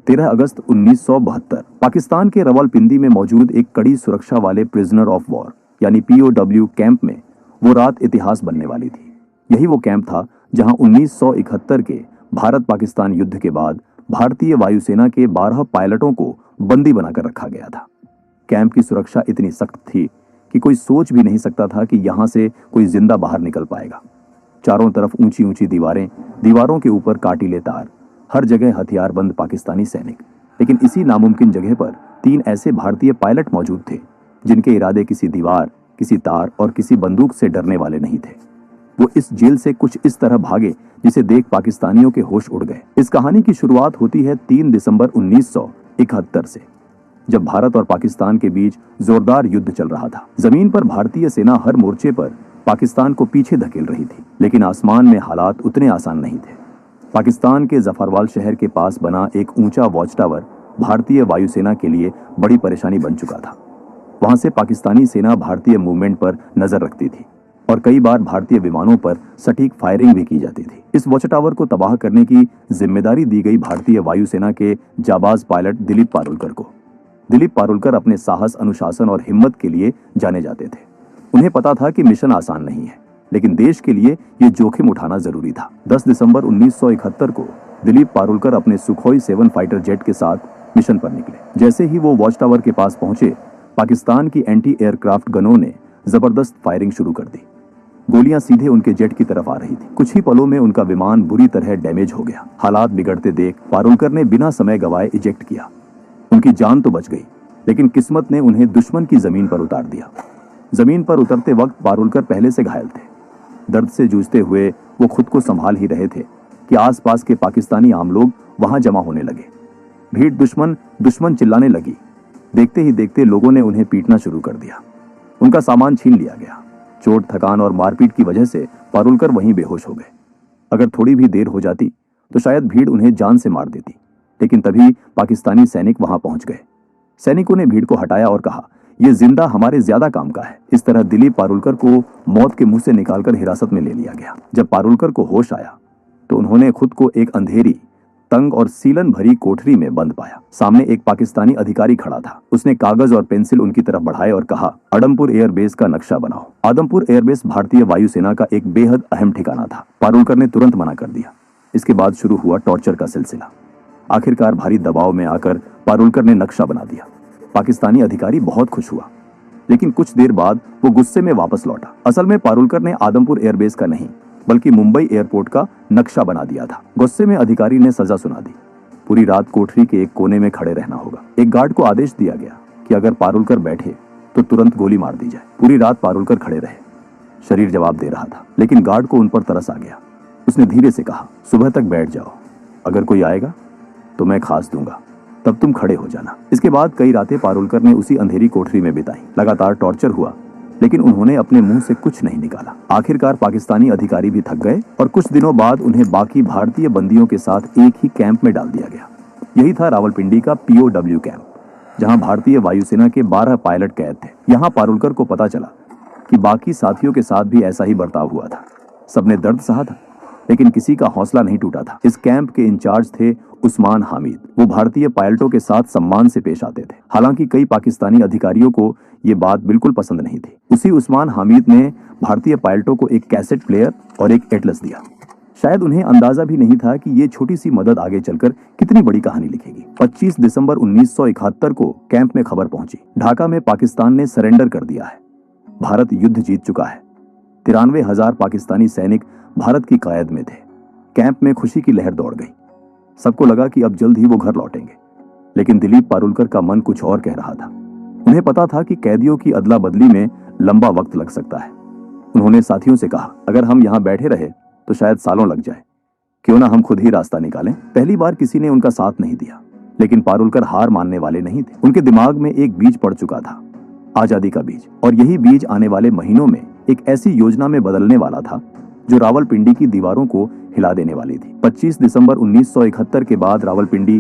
13 अगस्त 1972 पाकिस्तान के रावलपिंडी में मौजूद एक कड़ी सुरक्षा वाले प्रिजनर ऑफ वॉर यानी POW कैंप में वो रात इतिहास बनने वाली थी। यही वो कैंप था जहां 1971 के भारत पाकिस्तान युद्ध के बाद भारतीय वायुसेना के 12 पायलटों को बंदी बनाकर रखा गया था। कैंप की सुरक्षा इतनी सख्त थी कि कोई सोच भी नहीं सकता था कि यहां से कोई जिंदा बाहर निकल पाएगा। चारों तरफ ऊंची ऊंची दीवारें, दीवारों के ऊपर काटीले तार, हर जगह हथियारबंद पाकिस्तानी सैनिक। लेकिन इसी नामुमकिन जगह पर 3 ऐसे भारतीय पायलट मौजूद थे जिनके इरादे किसी दीवार, किसी तार और किसी बंदूक से डरने वाले नहीं थे। वो इस जेल से कुछ इस तरह भागे जिसे देख पाकिस्तानियों के होश उड़ गए। इस कहानी की शुरुआत होती है 3 दिसंबर 1971 से, जब भारत और पाकिस्तान के बीच जोरदार युद्ध चल रहा था। जमीन पर भारतीय सेना हर मोर्चे पर पाकिस्तान को पीछे धकेल रही थी, लेकिन आसमान में हालात उतने आसान नहीं थे। पाकिस्तान के जफरवाल शहर के पास बना एक ऊंचा वॉच टावर भारतीय वायुसेना के लिए बड़ी परेशानी बन चुका था। वहां से पाकिस्तानी सेना भारतीय मूवमेंट पर नजर रखती थी और कई बार भारतीय विमानों पर सटीक फायरिंग भी की जाती थी। इस वॉच टावर को तबाह करने की जिम्मेदारी दी गई भारतीय वायुसेना के जाबाज पायलट दिलीप पारुलकर को। दिलीप पारुलकर अपने साहस, अनुशासन और हिम्मत के लिए जाने जाते थे। उन्हें पता था कि मिशन आसान नहीं है, लेकिन देश के लिए ये जोखिम उठाना जरूरी था। 10 दिसंबर 1971 को दिलीप पारुलकर अपने सुखोई 7 फाइटर जेट के साथ मिशन पर निकले। जैसे ही वो वॉच टावर के पास पहुंचे, पाकिस्तान की एंटी एयरक्राफ्ट गनों ने जबरदस्त फायरिंग शुरू कर दी। गोलियां सीधे उनके जेट की तरफ आ रही थी। कुछ ही पलों में उनका विमान बुरी तरह डैमेज हो गया। हालात बिगड़ते देख पारुलकर ने बिना समय गवाए इजेक्ट किया। उनकी जान तो बच गई, लेकिन किस्मत ने उन्हें दुश्मन की जमीन पर उतार दिया। जमीन पर उतरते वक्त पारुलकर पहले से घायल थे। दर्द से जूझते हुए वो खुद को संभाल ही रहे थे कि आसपास के पाकिस्तानी आम लोग वहां जमा होने लगे। भीड़ दुश्मन चिल्लाने लगी। देखते ही देखते लोगों ने उन्हें पीटना शुरू कर दिया। उनका सामान छीन लिया गया। चोट, थकान और मारपीट की वजह से पारुलकर वहीं बेहोश हो गए। अगर थोड़ी भी देर हो जाती तो शायद भीड़ उन्हें जान से मार देती, लेकिन तभी पाकिस्तानी सैनिक वहां पहुंच गए। सैनिकों ने भीड़ को हटाया और कहा, यह जिंदा हमारे ज्यादा काम का है। इस तरह दिलीप पारुलकर को मौत के मुंह से निकालकर हिरासत में ले लिया गया। जब पारुलकर को होश आया तो उन्होंने खुद को एक अंधेरी, तंग और सीलन भरी कोठरी में बंद पाया। सामने एक पाकिस्तानी अधिकारी खड़ा था। उसने कागज और पेंसिल उनकी तरफ बढ़ाए और कहा, आदमपुर एयरबेस का नक्शा बनाओ। आदमपुर एयरबेस भारतीय वायुसेना का एक बेहद अहम ठिकाना था। पारुलकर ने तुरंत मना कर दिया। इसके बाद शुरू हुआ टॉर्चर का सिलसिला। आखिरकार भारी दबाव में आकर पारुलकर ने नक्शा बना दिया। पाकिस्तानी अधिकारी बहुत खुश हुआ, लेकिन कुछ देर बाद वो गुस्से में वापस लौटा। असल में पारुलकर ने आदमपुर एयरबेस का नहीं, बल्कि मुंबई एयरपोर्ट का नक्शा बना दिया था। गुस्से में अधिकारी ने सजा सुना दी। पूरी रात कोठरी के एक कोने में खड़े रहना होगा। एक गार्ड को आदेश दिया गया कि अगर पारुलकर बैठे तो तुरंत गोली मार दी जाए। पूरी रात पारुलकर खड़े रहे। शरीर जवाब दे रहा था, लेकिन गार्ड को उन पर तरस आ गया। उसने धीरे से कहा, सुबह तक बैठ जाओ, अगर कोई आएगा तो मैं खास दूंगा, तब तुम खड़े हो जाना। इसके बाद कई रातें पारुलकर ने उसी अंधेरी कोठरी में बिताई। लगातार टॉर्चर हुआ, लेकिन उन्होंने अपने मुंह से कुछ नहीं निकाला। आखिरकार पाकिस्तानी अधिकारी भी थक गए और कुछ दिनों बाद उन्हें बाकी भारतीय बंदियों के साथ एक ही कैंप में डाल दिया गया। यही था रावलपिंडी का POW कैंप, जहां भारतीय वायुसेना के 12 पायलट कैद थे। यहां पारुलकर को पता चला कि बाकी साथियों के साथ भी ऐसा ही बर्ताव हुआ था। सबने दर्द सहा था, लेकिन किसी का हौसला नहीं टूटा था। इस कैंप के इंचार्ज थे उस्मान हामिद। वो भारतीय पायलटों के साथ सम्मान से पेश आते थे। हालांकि कई पाकिस्तानी अधिकारियों को ये बात बिल्कुल पसंद नहीं थी। उसी उस्मान हामिद ने भारतीय पायलटों को एक कैसेट प्लेयर और एक एटलस दिया। शायद उन्हें अंदाजा भी नहीं था कि ये छोटी सी मदद आगे चलकर कितनी बड़ी कहानी लिखेगी। 25 दिसंबर 1971 को कैंप में खबर पहुंची, ढाका में पाकिस्तान ने सरेंडर कर दिया है। भारत युद्ध जीत चुका है। 93,000 पाकिस्तानी सैनिक भारत की क़यादत में थे। कैंप में खुशी की लहर दौड़ गई। सबको लगा कि अब जल्द ही वो घर लौटेंगे, लेकिन दिलीप पारुलकर का मन कुछ और कह रहा था। उन्हें पता था कि कैदियों की अदला बदली में लंबा वक्त लग सकता है। उन्होंने साथियों से कहा, अगर हम यहाँ बैठे रहे तो शायद सालों लग जाए, क्यों ना हम खुद ही रास्ता निकालें। पहली बार किसी ने उनका साथ नहीं दिया, लेकिन पारुलकर हार मानने वाले नहीं थे। उनके दिमाग में एक बीज पड़ चुका था, आजादी का बीज, और यही बीज आने वाले महीनों में एक ऐसी योजना में बदलने वाला था जो रावलपिंडी की दीवारों को हिला देने वाली थी। 25 दिसंबर 1971 के बाद रावलपिंडी